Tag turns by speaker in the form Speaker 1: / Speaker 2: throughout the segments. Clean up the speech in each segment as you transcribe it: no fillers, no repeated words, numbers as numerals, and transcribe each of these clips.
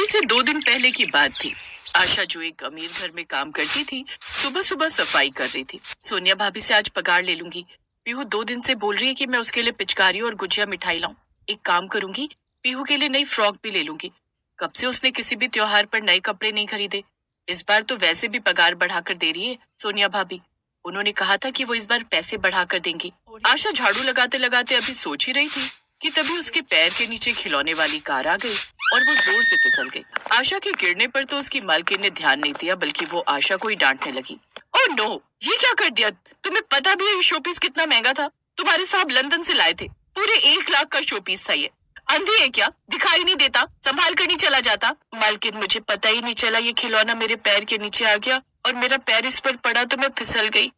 Speaker 1: से 2 दिन पहले की बात थी। आशा जो एक अमीर घर में काम करती थी, सुबह सुबह सफाई कर रही थी। सोनिया भाभी से आज पगार ले लूंगी। पीहू 2 दिन से बोल रही है कि मैं उसके लिए पिचकारी और गुजिया मिठाई लाऊं। एक काम करूंगी, पीहू के लिए नई फ्रॉक भी ले लूंगी। कब से उसने किसी भी त्योहार पर नए कपड़े नहीं खरीदे। इस बार तो वैसे भी पगार बढ़ाकर दे रही है सोनिया भाभी। उन्होंने कहा था कि वो इस बार पैसे बढ़ाकर देंगी। आशा झाड़ू लगाते लगाते अभी सोच ही रही थी कि तभी उसके पैर के नीचे खिलौने वाली कार आ गई और वो जोर से फिसल गई। आशा के गिरने पर तो उसकी मालकिन ने ध्यान नहीं दिया, बल्कि वो आशा को ही डांटने लगी। ओह नो, ये क्या कर दिया? तुम्हें पता भी है ये शोपीस कितना महंगा था? तुम्हारे साहब लंदन से लाए थे। पूरे 1 लाख का शोपीस था ये। अंधी है क्या? दिखाई नहीं देता? संभाल कर नहीं चला जाता? मालकिन, मुझे पता ही नहीं चला ये खिलौना मेरे पैर के नीचे आ गया और मेरा पैर इस पर पड़ा तो मैं फिसल गई।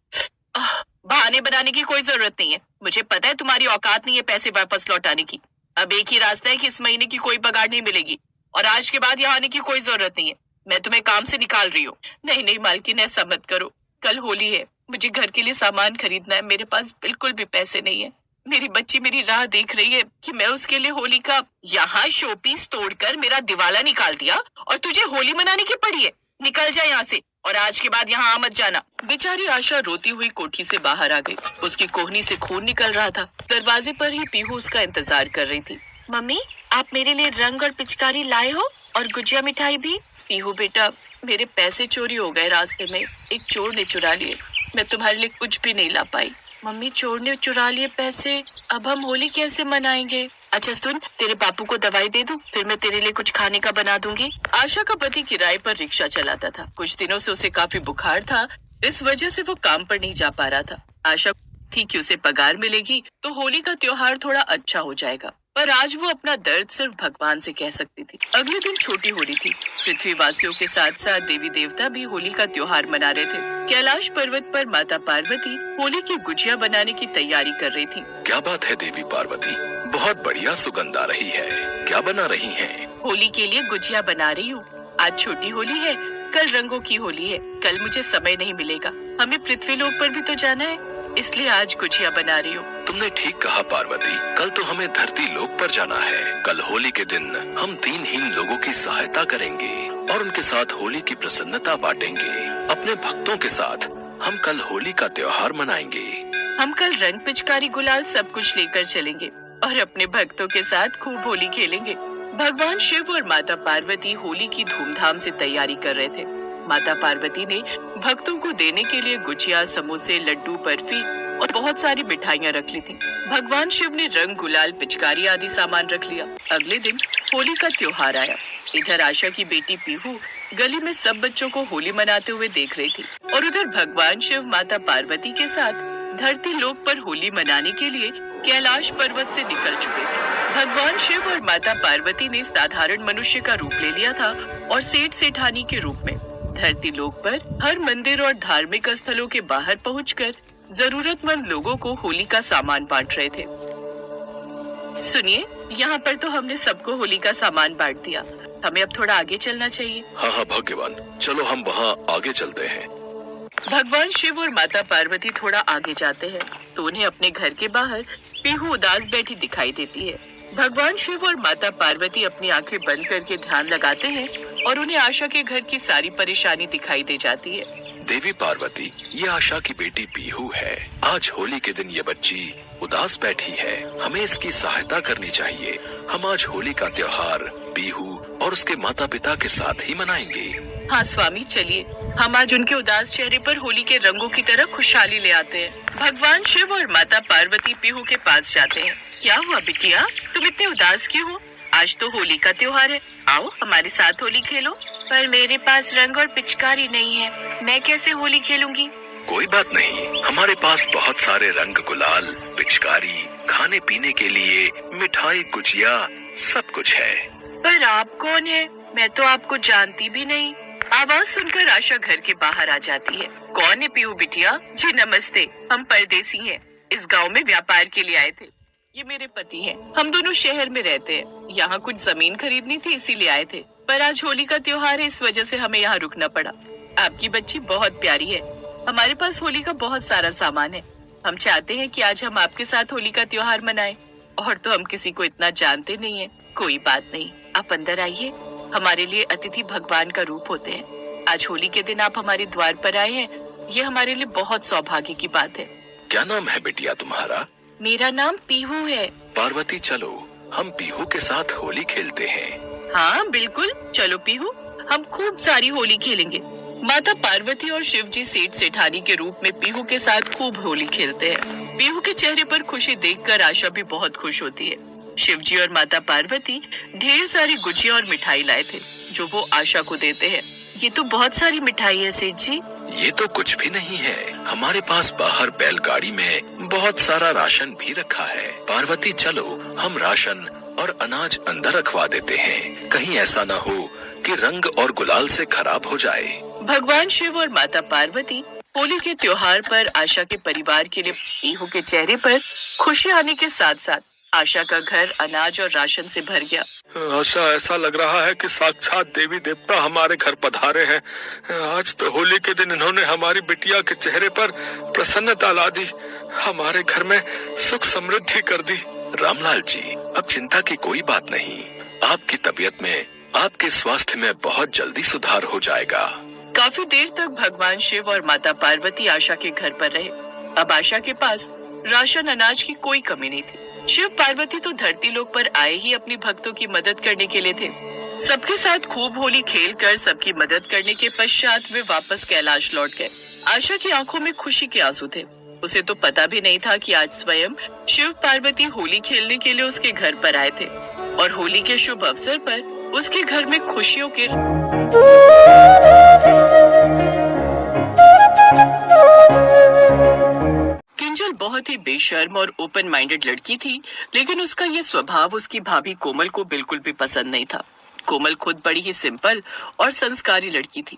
Speaker 1: बहाने बनाने की कोई जरूरत नहीं है। मुझे पता है तुम्हारी औकात नहीं है पैसे वापस लौटाने की। अब एक ही रास्ता है कि इस महीने की कोई पगार नहीं मिलेगी और आज के बाद यहाँ आने की कोई जरूरत नहीं है। मैं तुम्हें काम से निकाल रही हूँ। नहीं नहीं मालकिन, ऐसा मत करो। कल होली है, मुझे घर के लिए सामान खरीदना है। मेरे पास बिल्कुल भी पैसे नहीं है। मेरी बच्ची मेरी राह देख रही है कि मैं उसके लिए होली का यहाँ शोपीस तोड़कर मेरा दिवाला निकाल दिया और तुझे होली मनाने की पड़ी है। निकल जा यहाँ से और आज के बाद यहाँ मत जाना। बेचारी आशा रोती हुई कोठी से बाहर आ गई। उसकी कोहनी से खून निकल रहा था। दरवाजे पर ही पीहू उसका इंतजार कर रही थी। मम्मी, आप मेरे लिए रंग और पिचकारी लाए हो और गुजिया मिठाई भी? पीहू बेटा, मेरे पैसे चोरी हो गए रास्ते में। एक चोर ने चुरा लिए। मैं तुम्हारे लिए कुछ भी नहीं ला पाई। मम्मी, चोर ने चुरा लिए पैसे, अब हम होली कैसे मनाएंगे? अच्छा सुन, तेरे बापू को दवाई दे दूं, फिर मैं तेरे लिए कुछ खाने का बना दूंगी। आशा का पति किराए पर रिक्शा चलाता था। कुछ दिनों से उसे काफी बुखार था, इस वजह से वो काम पर नहीं जा पा रहा था। आशा थी कि उसे पगार मिलेगी तो होली का त्योहार थोड़ा अच्छा हो जाएगा, पर आज वो अपना दर्द सिर्फ भगवान से कह सकती थी। अगले दिन छोटी होली थी। पृथ्वीवासियों के साथ साथ देवी देवता भी होली का त्योहार मना रहे थे। कैलाश पर्वत पर माता पार्वती होली की गुजिया बनाने की तैयारी कर रही थी।
Speaker 2: क्या बात है देवी पार्वती, बहुत बढ़िया सुगंध आ रही है। क्या बना रही हैं?
Speaker 1: होली के लिए गुजिया बना रही हूँ। आज छोटी होली है, कल रंगों की होली है। कल मुझे समय नहीं मिलेगा, हमें पृथ्वी लोक पर भी तो जाना है, इसलिए आज गुजिया बना रही हूँ।
Speaker 2: तुमने ठीक कहा पार्वती, कल तो हमें धरती लोक पर जाना है। कल होली के दिन हम दीनहीन लोगों की सहायता करेंगे और उनके साथ होली की प्रसन्नता बांटेंगे। अपने भक्तों के साथ हम कल होली का त्योहार मनाएंगे।
Speaker 1: हम कल रंग, पिचकारी, गुलाल सब कुछ लेकर चलेंगे और अपने भक्तों के साथ खूब होली खेलेंगे। भगवान शिव और माता पार्वती होली की धूमधाम से तैयारी कर रहे थे। माता पार्वती ने भक्तों को देने के लिए गुजिया, समोसे, लड्डू, बर्फी और बहुत सारी मिठाइयाँ रख ली थी। भगवान शिव ने रंग, गुलाल, पिचकारी आदि सामान रख लिया। अगले दिन होली का त्योहार आया। इधर आशा की बेटी पीहू गली में सब बच्चों को होली मनाते हुए देख रही थी और उधर भगवान शिव माता पार्वती के साथ धरती लोक पर होली मनाने के लिए कैलाश पर्वत से निकल चुके थे। भगवान शिव और माता पार्वती ने साधारण मनुष्य का रूप ले लिया था और सेठ सेठानी के रूप में धरती लोक पर हर मंदिर और धार्मिक स्थलों के बाहर पहुंचकर जरूरतमंद लोगों को होली का सामान बांट रहे थे। सुनिए, यहाँ पर तो हमने सबको होली का सामान बांट दिया। हमें अब थोड़ा आगे चलना चाहिए।
Speaker 2: हाँ हाँ भाग्यवान, चलो हम वहाँ आगे चलते हैं।
Speaker 1: भगवान शिव और माता पार्वती थोड़ा आगे जाते हैं तो उन्हें अपने घर के बाहर पीहू उदास बैठी दिखाई देती है। भगवान शिव और माता पार्वती अपनी आंखें बंद करके ध्यान लगाते हैं और उन्हें आशा के घर की सारी परेशानी दिखाई दे जाती है।
Speaker 2: देवी पार्वती, ये आशा की बेटी पीहू है। आज होली के दिन ये बच्ची उदास बैठी है, हमें इसकी सहायता करनी चाहिए। हम आज होली का त्योहार पीहू और उसके माता पिता के साथ ही मनाएंगे।
Speaker 1: हाँ स्वामी, चलिए हम आज उनके उदास चेहरे पर होली के रंगों की तरह खुशहाली ले आते हैं। भगवान शिव और माता पार्वती पीहू के पास जाते हैं। क्या हुआ बिटिया, तुम इतने उदास क्यों हो? आज तो होली का त्योहार है, आओ हमारे साथ होली खेलो। पर मेरे पास रंग और पिचकारी नहीं है, मैं कैसे होली खेलूंगी?
Speaker 2: कोई बात नहीं, हमारे पास बहुत सारे रंग, गुलाल, पिचकारी, खाने पीने के लिए मिठाई, गुजिया सब कुछ है।
Speaker 1: पर आप कौन है? मैं तो आपको जानती भी नहीं। आवाज सुनकर आशा घर के बाहर आ जाती है। कौन है पीहू बिटिया? जी नमस्ते, हम परदेसी हैं, इस गांव में व्यापार के लिए आए थे। ये मेरे पति हैं, हम दोनों शहर में रहते हैं। यहाँ कुछ जमीन खरीदनी थी इसीलिए आए थे, पर आज होली का त्योहार है, इस वजह से हमें यहाँ रुकना पड़ा। आपकी बच्ची बहुत प्यारी है, हमारे पास होली का बहुत सारा सामान है। हम चाहते हैं कि आज हम आपके साथ होली का त्योहार मनाएं। और तो हम किसी को इतना जानते नहीं है। कोई बात नहीं, आप अंदर आइए। हमारे लिए अतिथि भगवान का रूप होते हैं। आज होली के दिन आप हमारे द्वार पर आए हैं, ये हमारे लिए बहुत सौभाग्य की बात है।
Speaker 2: क्या नाम है बिटिया तुम्हारा?
Speaker 1: मेरा नाम पीहू है।
Speaker 2: पार्वती चलो हम पीहू के साथ होली खेलते हैं।
Speaker 1: हाँ बिल्कुल, चलो पीहू, हम खूब सारी होली खेलेंगे। माता पार्वती और शिव जी सेठ सेठानी के रूप में पीहू के साथ खूब होली खेलते हैं। पीहू के चेहरे पर खुशी देखकर आशा भी बहुत खुश होती है। शिव जी और माता पार्वती ढेर सारी गुजिया और मिठाई लाए थे जो वो आशा को देते हैं। ये तो बहुत सारी मिठाई है सेठ जी।
Speaker 2: ये तो कुछ भी नहीं है, हमारे पास बाहर बैलगाड़ी में बहुत सारा राशन भी रखा है। पार्वती चलो हम राशन और अनाज अंदर रखवा देते हैं, कहीं ऐसा ना हो कि रंग और गुलाल से खराब हो जाए।
Speaker 1: भगवान शिव और माता पार्वती होली के त्योहार पर आशा के परिवार के लिए पीहू के चेहरे पर खुशी आने के साथ साथ आशा का घर अनाज और राशन से भर गया।
Speaker 2: आशा ऐसा लग रहा है कि साक्षात देवी देवता हमारे घर पधारे हैं। आज तो होली के दिन इन्होंने हमारी बिटिया के चेहरे पर प्रसन्नता ला दी, हमारे घर में सुख समृद्धि कर दी। रामलाल जी अब चिंता की कोई बात नहीं, आपकी तबीयत में आपके स्वास्थ्य में बहुत जल्दी सुधार हो जाएगा।
Speaker 1: काफी देर तक भगवान शिव और माता पार्वती आशा के घर पर रहे। अब आशा के पास राशन अनाज की कोई कमी नहीं थी। शिव पार्वती तो धरती लोक पर आए ही अपनी भक्तों की मदद करने के लिए थे। सबके साथ खूब होली खेलकर सबकी मदद करने के पश्चात वे वापस कैलाश लौट गए। आशा की आंखों में खुशी के आंसू थे। उसे तो पता भी नहीं था कि आज स्वयं शिव पार्वती होली खेलने के लिए उसके घर पर आए थे और होली के शुभ अवसर पर उसके घर में खुशियों के किंजल बहुत ही बेशर्म और ओपन माइंडेड लड़की थी, लेकिन उसका ये स्वभाव उसकी भाभी कोमल को बिल्कुल भी पसंद नहीं था। कोमल खुद बड़ी ही सिंपल और संस्कारी लड़की थी।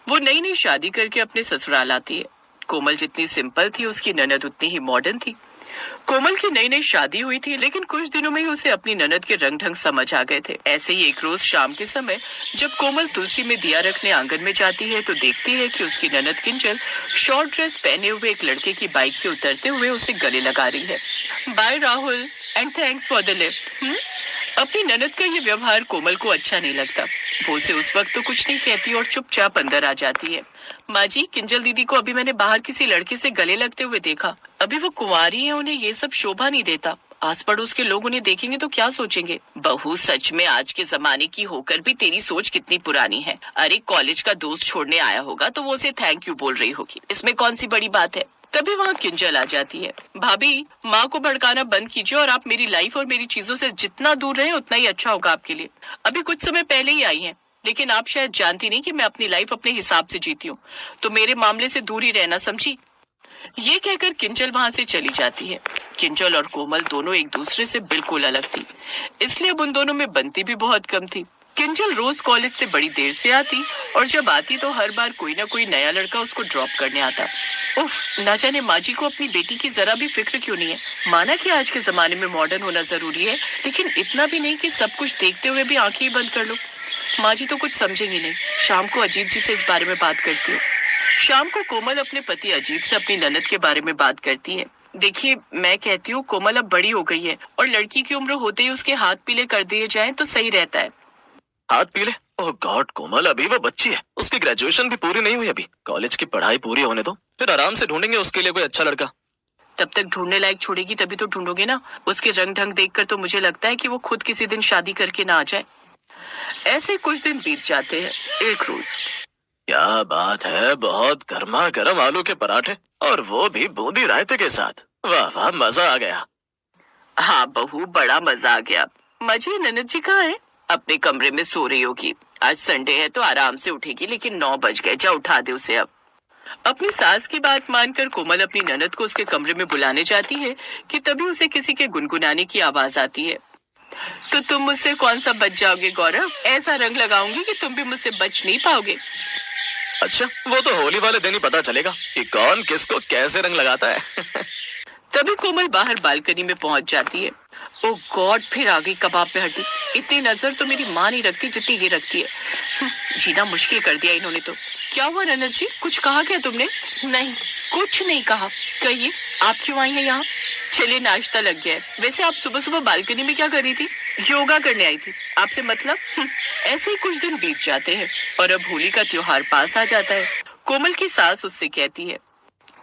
Speaker 1: वो नई नई शादी करके अपने ससुराल आती है। कोमल जितनी सिंपल थी उसकी ननद उतनी ही मॉडर्न थी। कोमल की नई नई शादी हुई थी, लेकिन कुछ दिनों में ही उसे अपनी ननद के रंग ढंग समझ आ गए थे। ऐसे ही एक रोज शाम के समय जब कोमल तुलसी में दिया रखने आंगन में जाती है तो देखती है कि उसकी ननद किंजल शॉर्ट ड्रेस पहने हुए एक लड़के की बाइक से उतरते हुए उसे गले लगा रही है। Bye Rahul and thanks for the lift. अपनी ननद का ये व्यवहार कोमल को अच्छा नहीं लगता। वो उसे उस वक्त तो कुछ नहीं कहती और चुपचाप अंदर आ जाती है। माँ जी, किंजल दीदी को अभी मैंने बाहर किसी लड़के से गले लगते हुए देखा। अभी वो कुंवारी है, उन्हें ये सब शोभा नहीं देता। आस पड़ोस के लोग उन्हें देखेंगे तो क्या सोचेंगे। बहू, सच में आज के जमाने की होकर भी तेरी सोच कितनी पुरानी है। अरे कॉलेज का दोस्त छोड़ने आया होगा तो वो उसे थैंक यू बोल रही होगी, इसमें कौन सी बड़ी बात है। तभी वहाँ किंजल आ जाती है। भाभी, माँ को भड़काना बंद कीजिए और आप मेरी लाइफ और मेरी चीजों से जितना दूर रहें उतना ही अच्छा होगा आपके लिए। अभी कुछ समय पहले ही आई हैं, लेकिन आप शायद जानती नहीं कि मैं अपनी लाइफ अपने हिसाब से जीती हूँ, तो मेरे मामले से दूर ही रहना, समझी। ये कहकर किंजल वहाँ से चली जाती है। किंजल और कोमल दोनों एक दूसरे से बिल्कुल अलग थी, इसलिए अब उन दोनों में बनती भी बहुत कम थी। किंजल रोज कॉलेज से बड़ी देर से आती और जब आती तो हर बार कोई ना कोई नया लड़का उसको ड्रॉप करने आता। उफ, ना जाने माँ जी को अपनी बेटी की जरा भी फिक्र क्यों नहीं है। माना कि आज के जमाने में मॉडर्न होना जरूरी है, लेकिन इतना भी नहीं कि सब कुछ देखते हुए भी आंखें ही बंद कर लो। माँ जी तो कुछ समझेंगी नहीं। शाम को अजीत जी से इस बारे में बात करती हूँ। शाम को कोमल अपने पति अजीत से अपनी ननद के बारे में बात करती है। देखिए, मैं कहती हूँ कोमल अब बड़ी हो गई है और लड़की की उम्र होते ही उसके हाथ पीले कर दिए जाएं तो सही रहता है।
Speaker 3: हाथ पीले? ओह गॉड कोमल, अभी वो बच्ची है, उसकी ग्रेजुएशन भी पूरी नहीं हुई अभी। कॉलेज की पढ़ाई पूरी होने दो, फिर आराम से ढूंढेंगे उसके लिए कोई अच्छा लड़का।
Speaker 1: तब तक ढूंढने लायक छोड़ेगी तभी तो ढूंढोगे ना। उसके रंग ढंग देखकर तो मुझे लगता है कि वो खुद किसी दिन शादी करके ना आ जाए। ऐसे कुछ दिन बीत जाते हैं। एक रोज,
Speaker 3: क्या बात है, बहुत गर्मा गर्म आलू के पराठे और वो भी बूंदी रायते के साथ। वाह वाह, मजा आ गया।
Speaker 1: हाँ बहू, बड़ा मजा आ गया। मजे ननद जी कहाँ है? अपने कमरे में सो रही होगी। आज संडे है तो आराम से उठेगी, लेकिन 9 बज गए, जा उठा दे उसे अब। अपनी सास की बात मानकर कोमल अपनी ननद को उसके कमरे में बुलाने जाती है कि तभी उसे किसी के गुनगुनाने की आवाज आती है। तो तुम मुझसे कौन सा बच जाओगे गौरव? ऐसा रंग लगाऊंगी कि तुम भी मुझसे बच नहीं पाओगे।
Speaker 3: अच्छा, वो तो होली वाले दिन ही पता चलेगा कि कौन किसको कैसे रंग लगाता है।
Speaker 1: तभी कोमल बाहर बालकनी में पहुंच जाती है। ओ गॉड, फिर आ गई कबाब में हड्डी। इतनी नजर तो मेरी माँ नहीं रखती जितनी ये रखती है। जीना मुश्किल कर दिया इन्होंने तो। क्या हुआ ननद जी, कुछ कहा क्या तुमने? नहीं, कुछ नहीं कहा। कहिए, आप क्यों आई हैं यहाँ? चलिए, नाश्ता लग गया है। वैसे आप सुबह सुबह बालकनी में क्या कर रही थी? योगा करने आई थी, आपसे मतलब? ऐसे ही कुछ दिन बीत जाते हैं और अब होली का त्योहार पास आ जाता है। कोमल की सास उससे कहती है,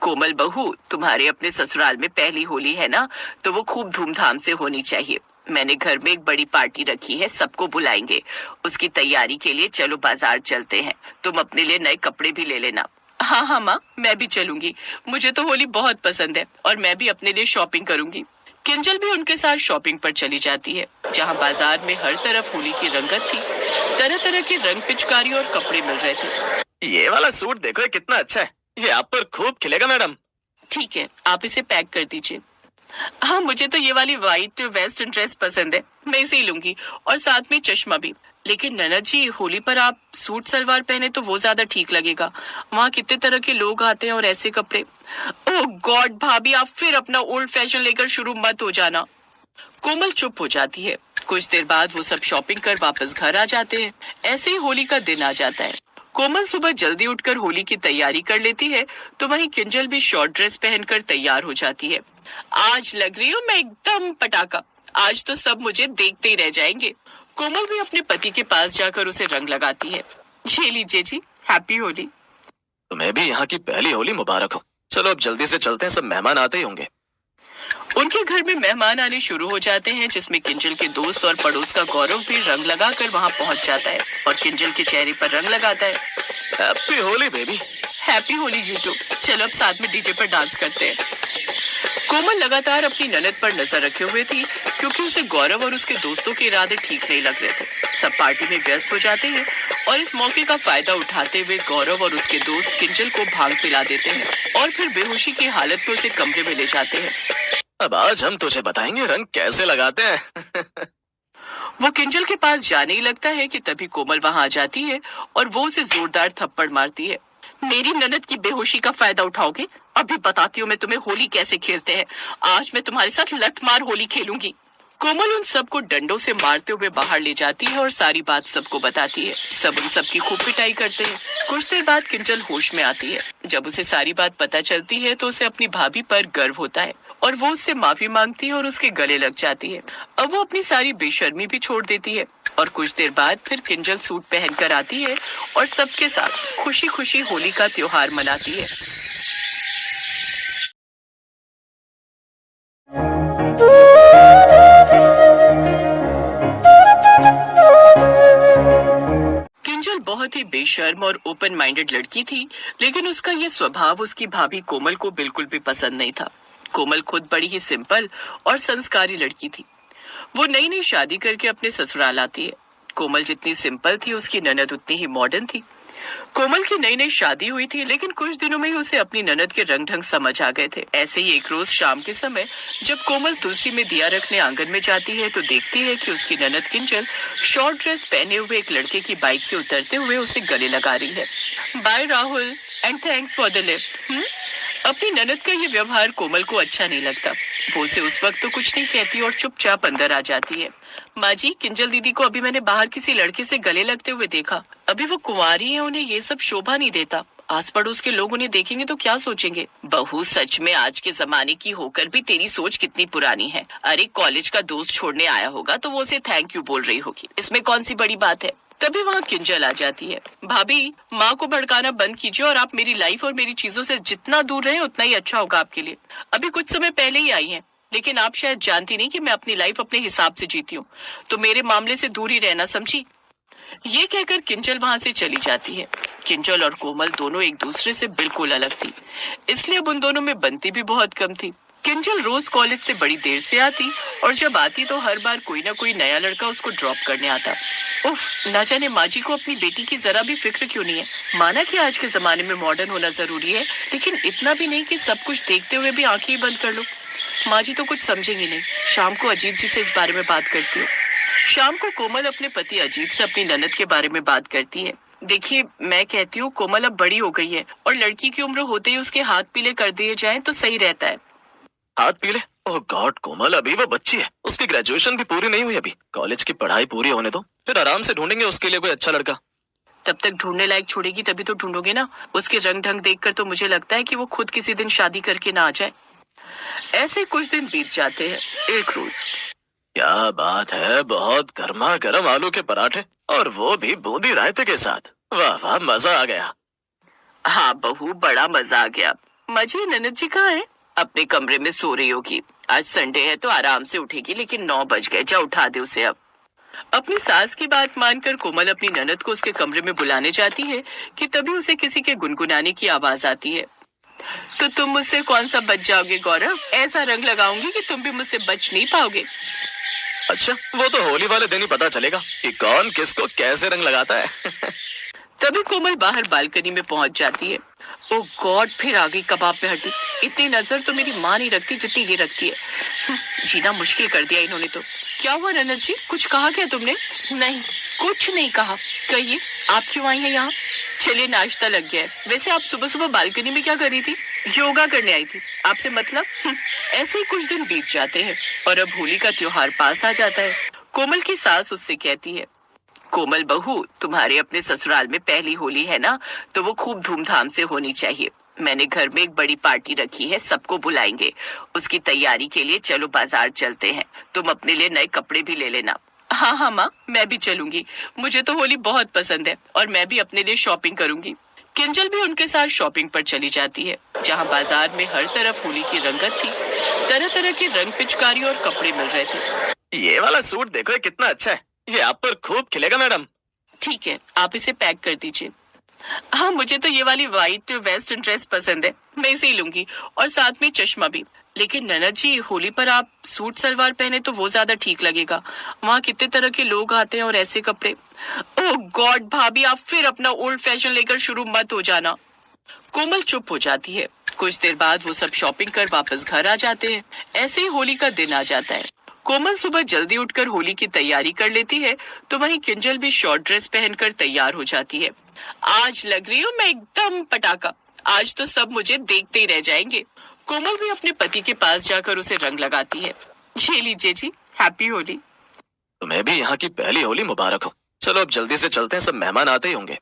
Speaker 1: कोमल बहू, तुम्हारे अपने ससुराल में पहली होली है ना, तो वो खूब धूमधाम से होनी चाहिए। मैंने घर में एक बड़ी पार्टी रखी है, सबको बुलाएंगे। उसकी तैयारी के लिए चलो बाजार चलते हैं। तुम अपने लिए नए कपड़े भी ले लेना। हाँ हाँ माँ, मैं भी चलूंगी। मुझे तो होली बहुत पसंद है और मैं भी अपने लिए शॉपिंग करूंगी। किंजल भी उनके साथ शॉपिंग पर चली जाती है, जहाँ बाजार में हर तरफ होली की रंगत थी। तरह तरह के रंग, पिचकारी और कपड़े मिल रहे थे।
Speaker 3: ये वाला सूट देखो, ये कितना अच्छा है। ये आप पर खूब खिलेगा मैडम।
Speaker 1: ठीक है, आप इसे पैक कर दीजिए। हाँ, मुझे तो ये वाली व्हाइट वेस्टर्न ड्रेस पसंद है, मैं इसे ही लूंगी और साथ में चश्मा भी। लेकिन ननद जी, होली पर आप सूट सलवार पहने तो वो ज्यादा ठीक लगेगा। वहाँ कितने तरह के लोग आते हैं और ऐसे कपड़े। ओह गॉड भाभी, आप फिर अपना ओल्ड फैशन लेकर शुरू मत हो जाना। कोमल चुप हो जाती है। कुछ देर बाद वो सब शॉपिंग कर वापस घर आ जाते हैं। ऐसे ही होली का दिन आ जाता है। कोमल सुबह जल्दी उठकर होली की तैयारी कर लेती है, तो वहीं किंजल भी शॉर्ट ड्रेस पहनकर तैयार हो जाती है। आज लग रही हूँ मैं एकदम पटाखा। आज तो सब मुझे देखते ही रह जाएंगे। कोमल भी अपने पति के पास जाकर उसे रंग लगाती है। ये लीजिए जी, हैप्पी होली।
Speaker 3: तुम्हें भी यहाँ की पहली होली मुबारक हो। चलो अब जल्दी से चलते हैं, सब मेहमान आते ही होंगे।
Speaker 1: उनके घर में मेहमान आने शुरू हो जाते हैं, जिसमें किंजल के दोस्त और पड़ोस का गौरव भी रंग लगाकर वहाँ पहुँच जाता है और किंजल के चेहरे पर रंग लगाता है।
Speaker 3: Happy Holi baby.
Speaker 1: Happy Holi YouTube. चलो अब साथ में डीजे पर डांस करते हैं। कोमल लगातार अपनी ननद पर नजर रखे हुए थी, क्योंकि उसे गौरव और उसके दोस्तों के इरादे ठीक नहीं लग रहे थे। सब पार्टी में व्यस्त हो जाते हैं और इस मौके का फायदा उठाते हुए गौरव और उसके दोस्त किंजल को भांग पिला देते हैं और फिर बेहोशी की हालत में उसे कमरे में ले जाते हैं।
Speaker 3: अब आज हम तुझे बताएंगे रंग कैसे लगाते हैं।
Speaker 1: वो किंजल के पास जाने ही लगता है कि तभी कोमल वहां आ जाती है और वो उसे जोरदार थप्पड़ मारती है। मेरी ननद की बेहोशी का फायदा उठाओगे? अभी बताती हूँ मैं तुम्हें होली कैसे खेलते हैं। आज मैं तुम्हारे साथ लठमार होली खेलूंगी। कोमल उन सबको डंडों से मारते हुए बाहर ले जाती है और सारी बात सबको बताती है। सब उन सबकी खूब पिटाई करते हैं। कुछ देर बाद किंजल होश में आती है। जब उसे सारी बात पता चलती है तो उसे अपनी भाभी पर गर्व होता है और वो उससे माफी मांगती है और उसके गले लग जाती है। अब वो अपनी सारी बेशर्मी भी छोड़ देती है और कुछ देर बाद फिर किंजल सूट पहनकर आती है और सबके साथ खुशी खुशी होली का त्योहार मनाती है। किंजल बहुत ही बेशर्म और ओपन माइंडेड लड़की थी, लेकिन उसका ये स्वभाव उसकी भाभी कोमल को बिल्कुल भी पसंद नहीं था। कोमल खुद बड़ी ही सिंपल और संस्कारी लड़की थी। वो नई नई शादी करके अपने ससुराल आती है। कोमल जितनी सिंपल थी, उसकी ननद उतनी ही मॉडर्न थी। कोमल की नई नई शादी हुई थी, लेकिन कुछ दिनों में ही उसे अपनी ननद के रंग ढंग समझ आ गए थे। ऐसे ही एक रोज शाम के समय जब कोमल तुलसी में दिया रखने आंगन में जाती है, तो देखती है कि उसकी ननद किंजल शॉर्ट ड्रेस पहने हुए एक लड़के की बाइक से उतरते हुए उसे गले लगा रही है। Bye Rahul and thanks for the lift. अपनी ननद का ये व्यवहार कोमल को अच्छा नहीं लगता। वो उसे उस वक्त तो कुछ नहीं कहती और चुपचाप अंदर आ जाती है। माँ जी, किंजल दीदी को अभी मैंने बाहर किसी लड़के से गले लगते हुए देखा। अभी वो कुंवारी है, उन्हें ये सब शोभा नहीं देता। आस पड़ोस के लोग उन्हें देखेंगे तो क्या सोचेंगे। बहू, सच में आज के जमाने की होकर भी तेरी सोच कितनी पुरानी है। अरे कॉलेज का दोस्त छोड़ने आया होगा तो वो उसे थैंक यू बोल रही होगी, इसमें कौन सी बड़ी बात है। तभी वहाँ किंजल आ जाती है। भाभी, माँ को भड़काना बंद कीजिए और आप मेरी लाइफ और मेरी चीजों से जितना दूर रहें उतना ही अच्छा होगा आपके लिए। अभी कुछ समय पहले ही आई हैं, लेकिन आप शायद जानती नहीं कि मैं अपनी लाइफ अपने हिसाब से जीती हूँ, तो मेरे मामले से दूर ही रहना, समझी। ये कहकर किंजल वहाँ से चली जाती है। किंजल और कोमल दोनों एक दूसरे से बिल्कुल अलग थी, इसलिए अब उन दोनों में बनती भी बहुत कम थी। किंजल रोज कॉलेज से बड़ी देर से आती और जब आती तो हर बार कोई ना कोई नया लड़का उसको ड्रॉप करने आता। उफ, ना जाने माँ जी को अपनी बेटी की जरा भी फिक्र क्यों नहीं है। माना कि आज के जमाने में मॉडर्न होना जरूरी है, लेकिन इतना भी नहीं कि सब कुछ देखते हुए भी आंखें ही बंद कर लो। माँ जी तो कुछ समझेंगी नहीं। शाम को अजीत जी से इस बारे में बात करती हूँ। शाम को कोमल अपने पति अजीत से अपनी ननद के बारे में बात करती है। देखिए, मैं कहती हूँ कोमल अब बड़ी हो गई है और लड़की की उम्र होते ही उसके हाथ पीले कर दिए जाएं तो सही रहता है।
Speaker 3: हाथ पीले? ओह गॉड कोमल, अभी वो बच्ची है, उसकी ग्रेजुएशन भी पूरी नहीं हुई। अभी कॉलेज की पढ़ाई पूरी होने दो, फिर आराम से ढूंढेंगे उसके लिए कोई अच्छा लड़का।
Speaker 1: तब तक ढूंढने लायक छोड़ेगी तभी तो ढूंढोगे ना। उसके रंग ढंग देखकर तो मुझे लगता है कि वो खुद किसी दिन शादी करके ना आ जाए। ऐसे कुछ दिन बीत जाते हैं। एक रोज
Speaker 3: क्या बात है, बहुत गर्मा गर्म आलू के पराठे और वो भी बूंदी रायते के साथ। वाह वाह, मजा आ गया।
Speaker 1: हाँ बहू, बड़ा मजा आ गया। मजे ननद जी कहाँ है? अपने कमरे में सो रही होगी। आज संडे है तो आराम से उठेगी, लेकिन 9 बज गए। जा उठा दे उसे अब। अपनी सास की बात मानकर कोमल अपनी ननद को उसके कमरे में बुलाने जाती है कि तभी उसे किसी के गुनगुनाने की आवाज आती है। तो तुम मुझसे कौन सा बच जाओगे गौरव? ऐसा रंग लगाऊंगी कि तुम भी मुझसे बच नहीं पाओगे।
Speaker 3: अच्छा, वो तो होली वाले दिन ही पता चलेगा कि कौन किसको कैसे रंग लगाता है।
Speaker 1: तभी कोमल बाहर बालकनी में पहुंच जाती है। ओ गॉड, फिर आ गई कबाब पे हड्डी। इतनी नजर तो मेरी माँ नहीं रखती जितनी ये रखती है। जीना मुश्किल कर दिया इन्होंने तो। क्या हुआ ननद जी, कुछ कहा क्या तुमने? नहीं, कुछ नहीं कहा। कहिए, आप क्यों आई हैं यहाँ? चलिए, नाश्ता लग गया है। वैसे आप सुबह सुबह बालकनी में क्या कर रही थी? योगा करने आई थी। आपसे मतलब? ऐसे ही कुछ दिन बीत जाते हैं और अब होली का त्योहार पास आ जाता है। कोमल की सास उससे कहती है, कोमल बहू, तुम्हारे अपने ससुराल में पहली होली है ना, तो वो खूब धूमधाम से होनी चाहिए। मैंने घर में एक बड़ी पार्टी रखी है, सबको बुलाएंगे। उसकी तैयारी के लिए चलो बाजार चलते हैं। तुम अपने लिए नए कपड़े भी ले लेना। हाँ हाँ माँ, मैं भी चलूंगी। मुझे तो होली बहुत पसंद है और मैं भी अपने लिए शॉपिंग करूंगी। किंजल भी उनके साथ शॉपिंग पर चली जाती है, जहाँ बाजार में हर तरफ होली की रंगत थी। तरह तरह के रंग, पिचकारी और कपड़े मिल रहे थे।
Speaker 3: ये वाला सूट देखो, ये कितना अच्छा है। ये आप पर खूब खिलेगा मैडम।
Speaker 1: ठीक है, आप इसे पैक कर दीजिए। हाँ, मुझे तो ये वाली व्हाइट वेस्टर्न ड्रेस पसंद है, मैं इसे ही लूंगी और साथ में चश्मा भी। लेकिन ननद जी, होली पर आप सूट सलवार पहने तो वो ज्यादा ठीक लगेगा। वहाँ कितने तरह के लोग आते हैं और ऐसे कपड़े। ओह गॉड भाभी, आप फिर अपना ओल्ड फैशन लेकर शुरू मत हो जाना। कोमल चुप हो जाती है। कुछ देर बाद वो सब शॉपिंग कर वापस घर आ जाते हैं। ऐसे ही होली का दिन आ जाता है। कोमल सुबह जल्दी उठकर होली की तैयारी कर लेती है, तो वहीं किंजल भी शॉर्ट ड्रेस पहनकर तैयार हो जाती है। आज लग रही हूँ मैं एकदम पटाखा। आज तो सब मुझे देखते ही रह जाएंगे। कोमल भी अपने पति के पास जाकर उसे रंग लगाती है। ये लीजिए जी, हैप्पी होली।
Speaker 3: तुम्हें भी यहाँ की पहली होली मुबारक हो। चलो अब जल्दी से चलते हैं, सब मेहमान आते ही होंगे।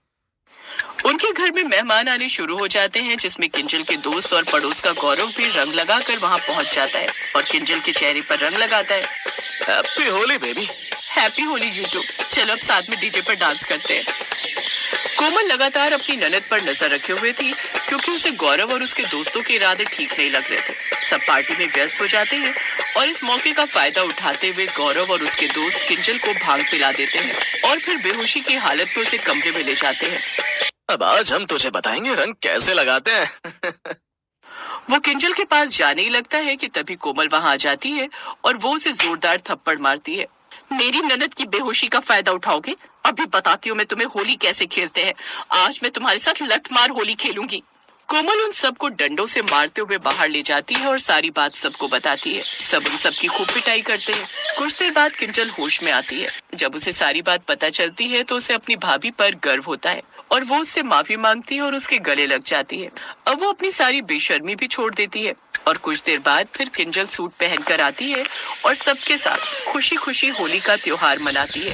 Speaker 1: उनके घर में मेहमान आने शुरू हो जाते हैं, जिसमें किंजल के दोस्त और पड़ोस का गौरव भी रंग लगाकर वहाँ पहुँच जाता है और किंजल के चेहरे पर रंग लगाता है।
Speaker 3: Happy Holi baby.
Speaker 1: Happy Holi YouTube. चलो अब साथ में डीजे पर डांस करते हैं। कोमल लगातार अपनी ननद पर नजर रखे हुए थी, क्योंकि उसे गौरव और उसके दोस्तों के इरादे ठीक नहीं लग रहे थे। सब पार्टी में व्यस्त हो जाते हैं और इस मौके का फायदा उठाते हुए गौरव और उसके दोस्त किंजल को भांग पिला देते हैं और फिर बेहोशी की हालत में उसे कमरे में ले जाते हैं।
Speaker 3: अब आज हम तुझे बताएंगे रंग कैसे लगाते हैं।
Speaker 1: वो किंजल के पास जाने ही लगता है कि तभी कोमल वहां आ जाती है और वो उसे जोरदार थप्पड़ मारती है। मेरी ननद की बेहोशी का फायदा उठाओगे? अभी बताती हूँ मैं तुम्हें होली कैसे खेलते हैं। आज मैं तुम्हारे साथ लठमार होली खेलूंगी। कोमल उन सबको डंडों से मारते हुए बाहर ले जाती है और सारी बात सबको बताती है। सब उन सबकी खूब पिटाई करते हैं। कुछ देर बाद किंजल होश में आती है। जब उसे सारी बात पता चलती है तो उसे अपनी भाभी पर गर्व होता है और वो उससे माफी मांगती है और उसके गले लग जाती है। अब वो अपनी सारी बेशर्मी भी छोड़ देती है और कुछ देर बाद फिर किंजल सूट पहनकर आती है और सबके साथ खुशी खुशी होली का त्योहार मनाती है।